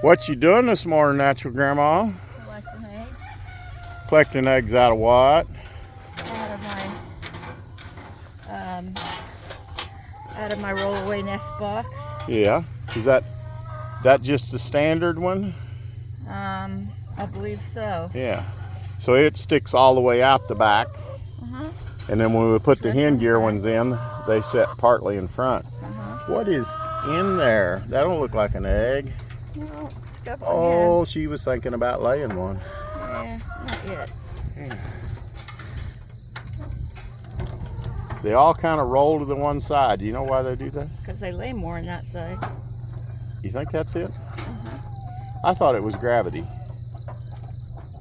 What you doing this morning, Natural Grandma? Collecting eggs. Collecting eggs out of what? Out of my rollaway nest box. Yeah. Is that just the standard one? I believe so. Yeah. So it sticks all the way out the back. And then when we put the hen gear ones in, they set partly in front. What is in there? That don't look like an egg. No, it's a couple Oh, hens. she was thinking about laying one. Yeah, not yet. Yeah. They all kind of roll to the one side. Do you know why they do that? Because they lay more on that side. You think that's it? I thought it was gravity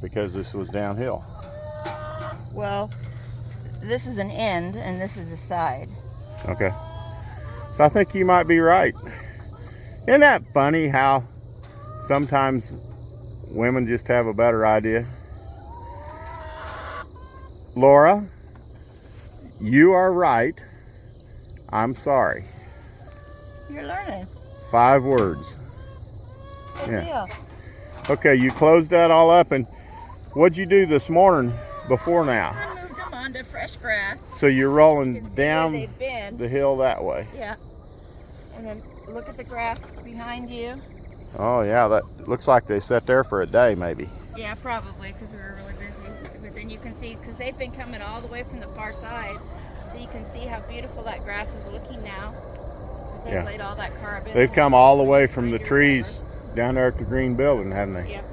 because this was downhill. Well, this is an end and this is a side. Okay. So I think you might be right. Isn't that funny how sometimes women just have a better idea? Laura, you are right. I'm sorry. You're learning. 5 words. Good deal. Okay, you closed that all up, and what'd you do this morning before now? I moved them onto fresh grass. So you're rolling down they've been. the hill that way. Yeah. And then look at the grass behind you. Oh yeah, that looks like they sat there for a day maybe. Yeah, probably, because we were really busy. But then you can see, because they've been coming all the way from the far side, so you can see how beautiful that grass is looking now. They've laid all that carb in. They've come all the way from the trees down there at the green building, haven't they? Yep.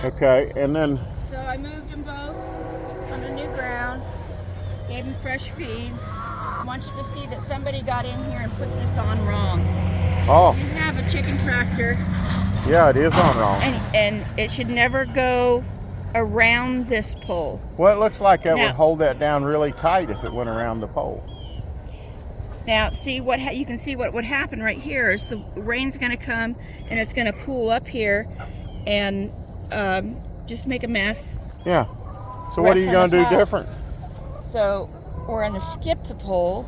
Okay, and then... So I moved them both on the new ground, gave them fresh feed. I want you to see that somebody got in here and put this on wrong. Oh. You have a chicken tractor. Yeah, it is on wrong. And it should never go around this pole. Well, it looks like that would hold that down really tight if it went around the pole. Now, see what you can see what would happen right here is the rain's going to come and it's going to pool up here and just make a mess. Yeah. So what are you going to do different? So we're going to skip the pole.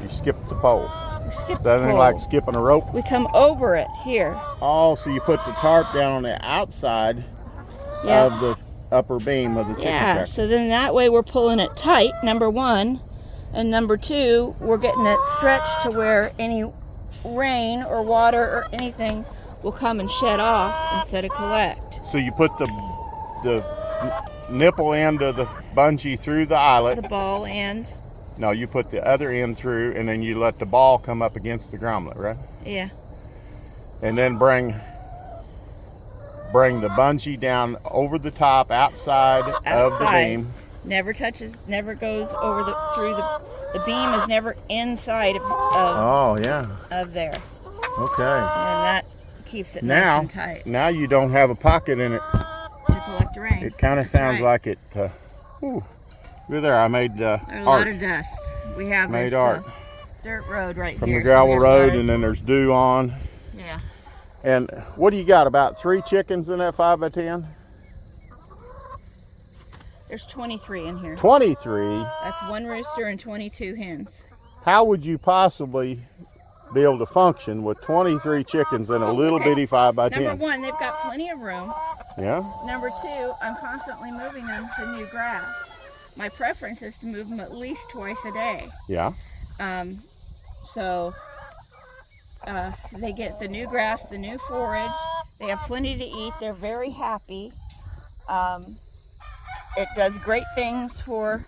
You skip the pole. Skip Is that anything like skipping a rope? We come over it here. Oh, so you put the tarp down on the outside of the upper beam of the chicken tractor. Yeah, so then that way we're pulling it tight, number one. And number two, we're getting it stretched to where any rain or water or anything will come and shed off instead of collect. So you put the nipple end of the bungee through the eyelet. The ball end. No, you put the other end through, and then you let the ball come up against the grommet, right? Yeah. And then bring the bungee down over the top, outside of the beam. Never touches, never goes over through the beam is never inside of of there. Okay. And that keeps it nice and tight. Now you don't have a pocket in it to collect rain. It kind of sounds like it. Look there, I made there's a lot of dust. We have made this art dirt road right from here. the gravel road, and then there's dew on. Yeah. And what do you got? About 3 chickens in that 5x10? There's 23 in here. 23? That's 1 rooster and 22 hens. How would you possibly be able to function with 23 chickens in a little bitty 5x10? Number one, they've got plenty of room. Yeah. Number two, I'm constantly moving them to new grass. My preference is to move them at least twice a day. Yeah. So they get the new grass, the new forage. They have plenty to eat. They're very happy. It does great things for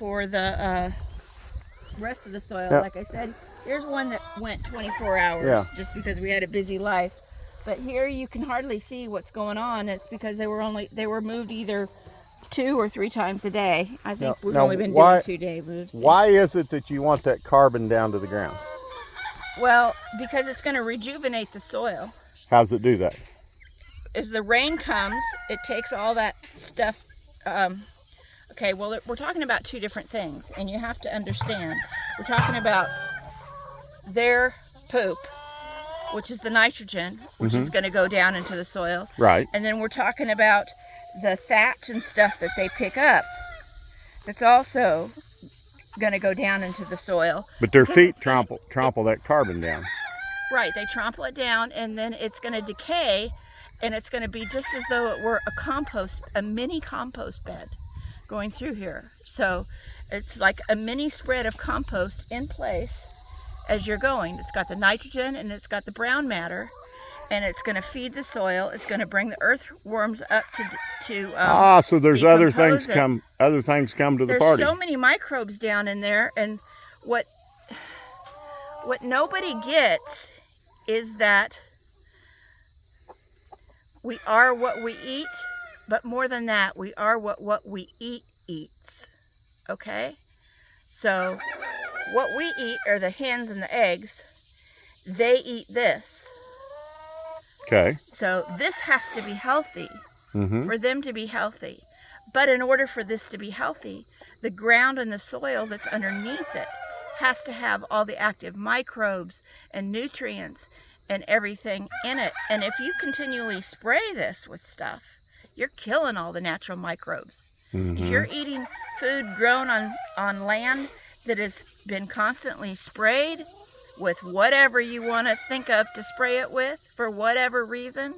the rest of the soil. Yeah. Like I said, here's one that went 24 hours just because we had a busy life. But here you can hardly see what's going on. It's because they were moved either 2 or 3 times a day. I think we've only been doing 2-day moves. Why is it that you want that carbon down to the ground? Well, because it's going to rejuvenate the soil. How's it do that? As the rain comes, it takes all that stuff. Okay, well, we're talking about 2 different things, and you have to understand. We're talking about their poop, which is the nitrogen, which is going to go down into the soil. Right. And then we're talking about the thatch and stuff that they pick up. That's also going to go down into the soil. But their feet trample that carbon down. Right, they trample it down, and then it's going to decay, and it's going to be just as though it were a mini compost bed going through here. So it's like a mini spread of compost in place as you're going. It's got the nitrogen and it's got the brown matter, and it's going to feed the soil. It's going to bring the earthworms up to so there's other things come to the party. There's so many microbes down in there, and what nobody gets is that we are what we eat, but more than that, we are what we eat eats. Okay? So what we eat are the hens and the eggs. They eat this. Okay. So this has to be healthy for them to be healthy. But in order for this to be healthy, the ground and the soil that's underneath it has to have all the active microbes and nutrients and everything in it. And if you continually spray this with stuff, you're killing all the natural microbes. If you're eating food grown on land that has been constantly sprayed with whatever you want to think of to spray it with, for whatever reason,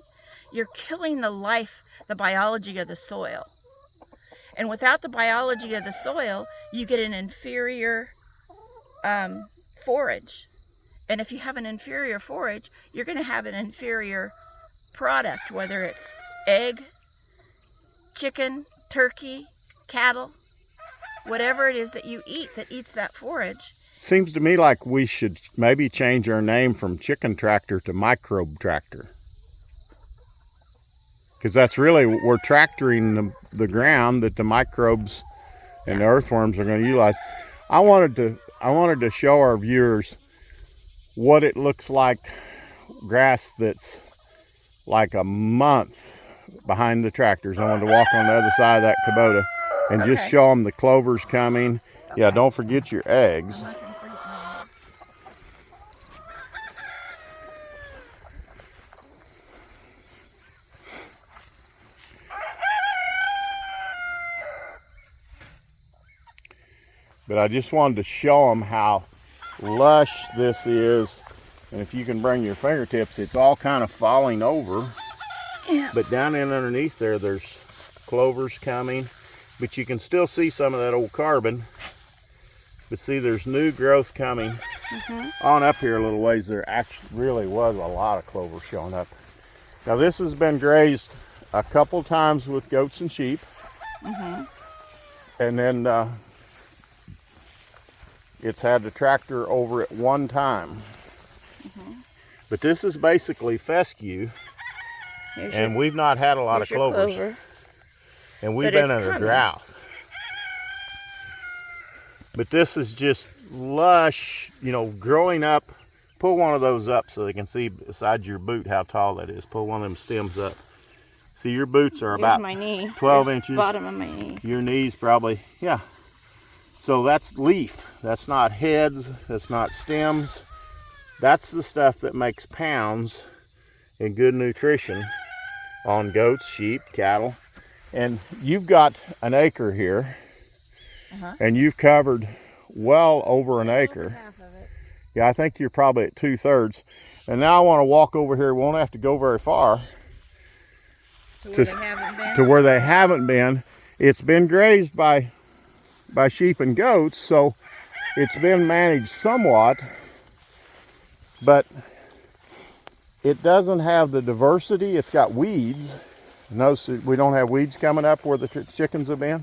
you're killing the life, the biology of the soil. And without the biology of the soil, you get an inferior forage. And if you have an inferior forage, you're going to have an inferior product, whether it's egg, chicken, turkey, cattle, whatever it is that you eat that eats that forage. Seems to me like we should maybe change our name from chicken tractor to microbe tractor. Because that's really, we're tractoring the ground that the microbes and the earthworms are going to utilize. I wanted to show our viewers what it looks like, grass that's like a month behind the tractors. I wanted to walk on the other side of that Kubota and just show them the clovers coming. Yeah, don't forget your eggs. But I just wanted to show them how lush this is. And if you can bring your fingertips, it's all kind of falling over. Yeah. But down in underneath there, there's clovers coming. But you can still see some of that old carbon. But see, there's new growth coming. On up here a little ways, there actually really was a lot of clover showing up. Now this has been grazed a couple times with goats and sheep. And then it's had the tractor over it one time. But this is basically fescue. And we've not had a lot of clovers. And we've been in a drought. But this is just lush, you know, growing up. Pull one of those up so they can see beside your boot how tall that is. Pull one of them stems up. See, your boots are about my knee. 12 inches. Bottom of my knee. Your knees probably, yeah. So that's leaf. That's not heads. That's not stems. That's the stuff that makes pounds and good nutrition on goats, sheep, cattle. And you've got an acre here, and you've covered well over an acre. Half of it. Yeah, I think you're probably at 2/3. And now I want to walk over here. We won't have to go very far To where they haven't been. It's been grazed by sheep and goats, so it's been managed somewhat, but it doesn't have the diversity. It's got weeds. Notice that we don't have weeds coming up where the chickens have been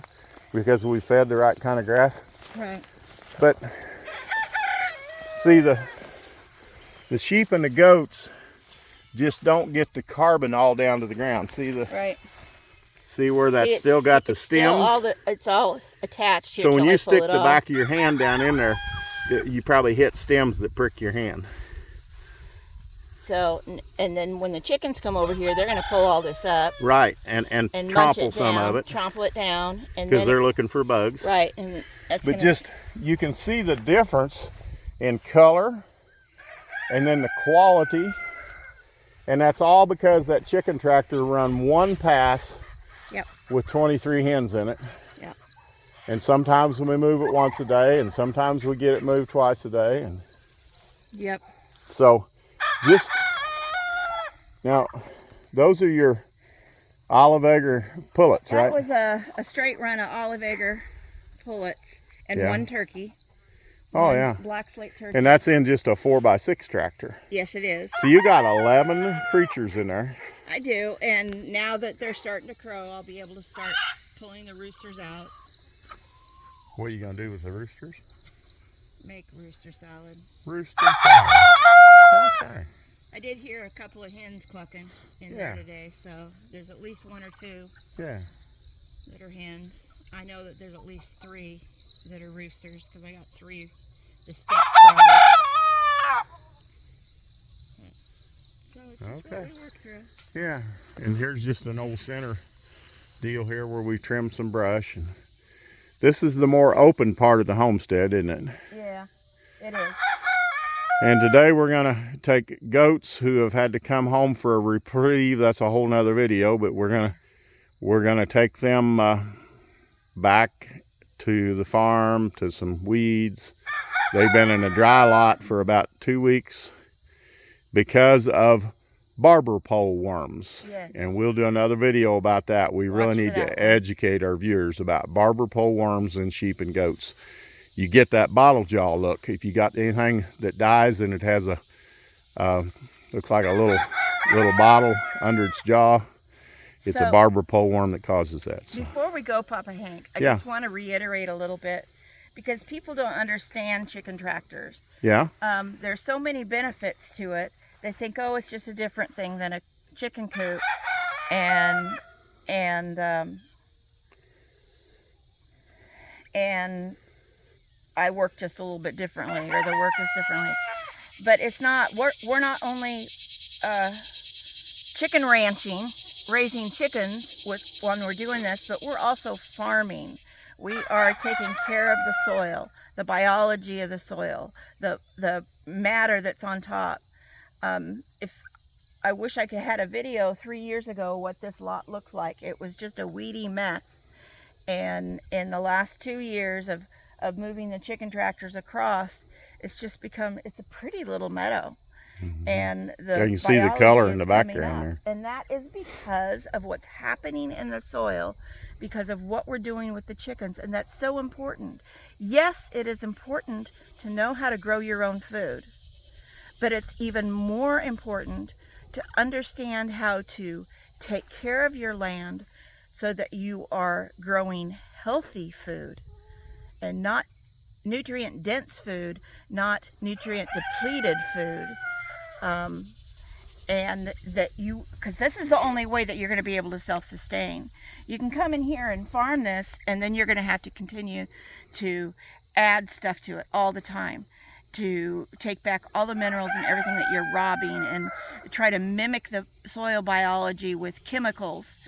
because we fed the right kind of grass. Right. But see, the sheep and the goats just don't get the carbon all down to the ground. See See where that's still got the stems? It's all attached here. So when you stick the back of your hand down in there, you probably hit stems that prick your hand. So, and then when the chickens come over here, they're going to pull all this up. Right, and trample some of it. Trample it down. Because they're looking for bugs. Right, and that's But just, you can see the difference in color and then the quality. And that's all because that chicken tractor run one pass with 23 hens in it. Yep. And sometimes we move it once a day, and sometimes we get it moved twice a day. And yep. So Just now, those are your olive egg pullets, right? That was a straight run of olive egg pullets and one turkey. Oh, one yeah. Black slate turkey. And that's in just a 4x6 tractor. Yes, it is. So you got 11 creatures in there. I do, and now that they're starting to crow, I'll be able to start pulling the roosters out. What are you going to do with the roosters? Make rooster salad. Rooster salad. Okay. I did hear a couple of hens clucking in there today, so there's at least one or two that are hens. I know that there's at least 3 that are roosters because I got 3 distinct crows. So it's just what we work through. Yeah, and here's just an old center deal here where we trimmed some brush. And this is the more open part of the homestead, isn't it? Yeah, it is. And today we're going to take goats who have had to come home for a reprieve. That's a whole nother video, but we're going to take them back to the farm to some weeds. They've been in a dry lot for about 2 weeks because of barber pole worms. Yes. And we'll do another video about that. We really need to educate our viewers about barber pole worms in sheep and goats. You get that bottle jaw look. If you got anything that dies and it has a looks like a little bottle under its jaw, it's a barber pole worm that causes that. So. Before we go, Papa Hank, I just want to reiterate a little bit because people don't understand chicken tractors. Yeah. There's so many benefits to it. They think, oh, it's just a different thing than a chicken coop, and I work just a little bit differently, or the work is differently. But it's not. We're not only chicken ranching, raising chickens when we're doing this, but we're also farming. We are taking care of the soil, the biology of the soil, the matter that's on top. If I wish I could had a video 3 years ago what this lot looked like. It was just a weedy mess. And in the last 2 years of moving the chicken tractors across, it's just become, it's a pretty little meadow. Mm-hmm. And you can see the color in the background there. And that is because of what's happening in the soil, because of what we're doing with the chickens. And that's so important. Yes, it is important to know how to grow your own food, but it's even more important to understand how to take care of your land so that you are growing healthy food and not nutrient dense food, not nutrient depleted food. And that because this is the only way that you're going to be able to self-sustain. You can come in here and farm this, and then you're going to have to continue to add stuff to it all the time to take back all the minerals and everything that you're robbing, and try to mimic the soil biology with chemicals,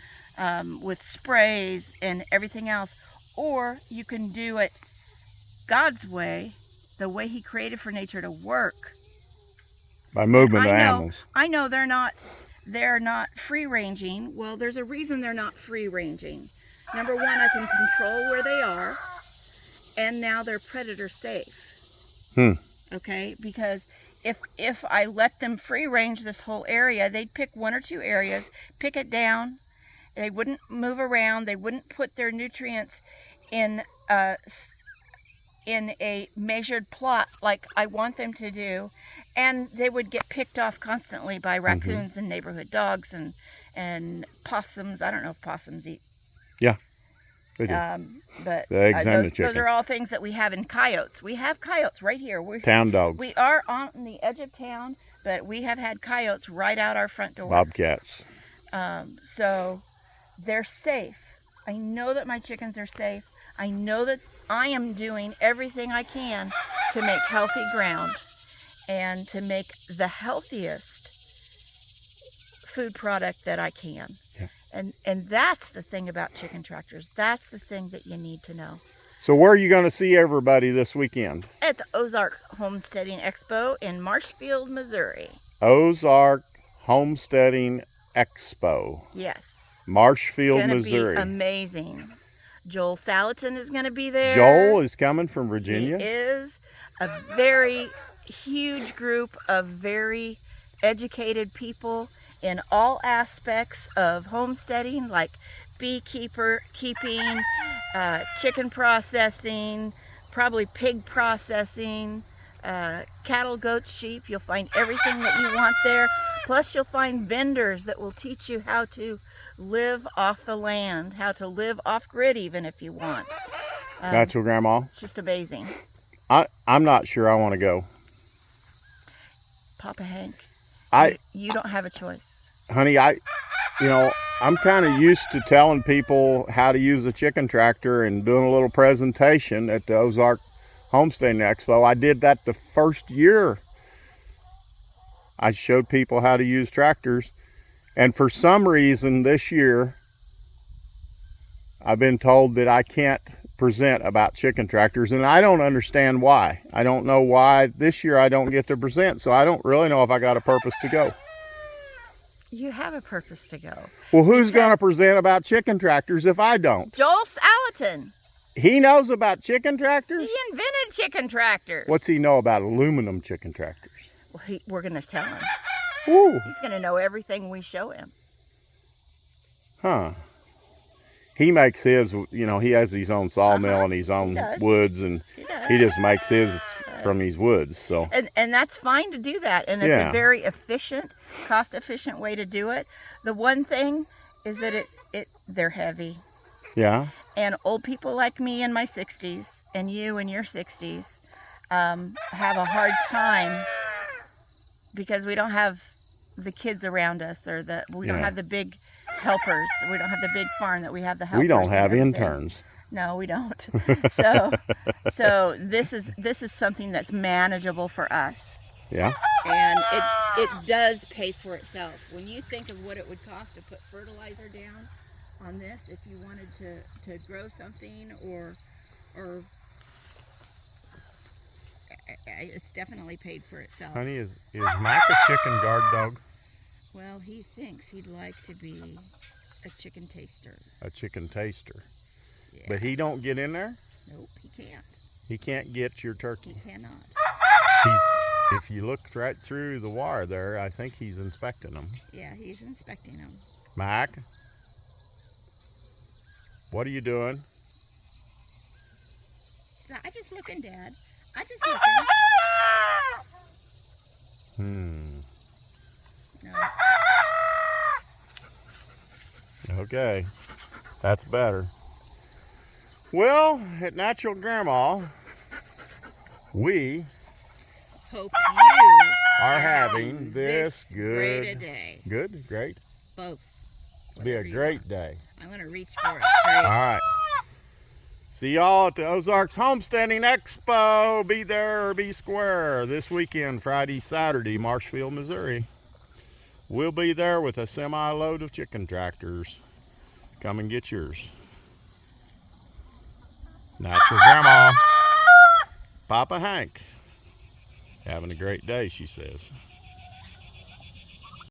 with sprays and everything else. Or you can do it God's way, the way He created for nature to work. By movement of animals. I know they're not free ranging. Well, there's a reason they're not free ranging. Number one, I can control where they are, and now they're predator safe. Okay, because if I let them free range this whole area, they'd pick 1 or 2 areas, pick it down. They wouldn't move around. They wouldn't put their nutrients in a measured plot like I want them to do. And they would get picked off constantly by raccoons and neighborhood dogs and possums. I don't know if possums eat. Yeah, they do. But the eggs and the chicken. Those are all things that we have in coyotes. We have coyotes right here. Town dogs. We are on the edge of town, but we have had coyotes right out our front door. Bobcats. So they're safe. I know that my chickens are safe. I know that I am doing everything I can to make healthy ground and to make the healthiest food product that I can. Yeah. And that's the thing about chicken tractors. That's the thing that you need to know. So where are you going to see everybody this weekend? At the Ozarks Homesteading Expo in Marshfield, Missouri. Ozark Homesteading Expo. Yes. Marshfield, Missouri. It's going to be amazing. Joel Salatin is going to be there. Joel is coming from Virginia. He is. A very huge group of very educated people in all aspects of homesteading, like keeping, chicken processing, probably pig processing, cattle, goats, sheep. You'll find everything that you want there. Plus you'll find vendors that will teach you how to live off the land, how to live off grid even if you want. Natural, Grandma. It's just amazing. I'm not sure I want to go. Papa Hank, you don't have a choice. Honey, I'm kind of used to telling people how to use a chicken tractor and doing a little presentation at the Ozarks Homesteading Expo. I did that the first year. I showed people how to use tractors. And for some reason this year, I've been told that I can't present about chicken tractors, and I don't understand why. I don't know why this year I don't get to present, so I don't really know if I got a purpose to go. You have a purpose to go. Well, who's going to present about chicken tractors if I don't? Joel Salatin. He knows about chicken tractors? He invented chicken tractors. What's he know about aluminum chicken tractors? Well, we're going to tell him. Ooh. He's going to know everything we show him. Huh. He makes his, he has his own sawmill and his own woods, and he just makes his from these woods. So and that's fine to do that, and it's a very efficient, cost-efficient way to do it. The one thing is that they're heavy. Yeah. And old people like me in my 60s and you in your 60s have a hard time because we don't have the kids around us, or we don't have the big helpers. We don't have the big farm that we have the helpers. We don't have interns. No, we don't. So this is something that's manageable for us. Yeah. And it does pay for itself. When you think of what it would cost to put fertilizer down on this, if you wanted to grow something, or it's definitely paid for itself. Honey, is Mac a chicken guard dog? Well, he thinks he'd like to be a chicken taster. A chicken taster. Yeah. But he don't get in there? Nope, he can't. He can't get your turkey. He cannot. If you look right through the wire there, I think he's inspecting them. Yeah, he's inspecting them. Mac, what are you doing? So I just looking, Dad. I just looking. No. Okay, that's better. Well, at Natural Grandma, we hope you are having this great a day. Good, great. Both. It'll be a great day. I'm going to reach for it. All right. See y'all at the Ozarks Homesteading Expo. Be there or be square this weekend, Friday, Saturday, Marshfield, Missouri. We'll be there with a semi-load of chicken tractors. Come and get yours. Natural Grandma, Papa Hank. Having a great day, she says.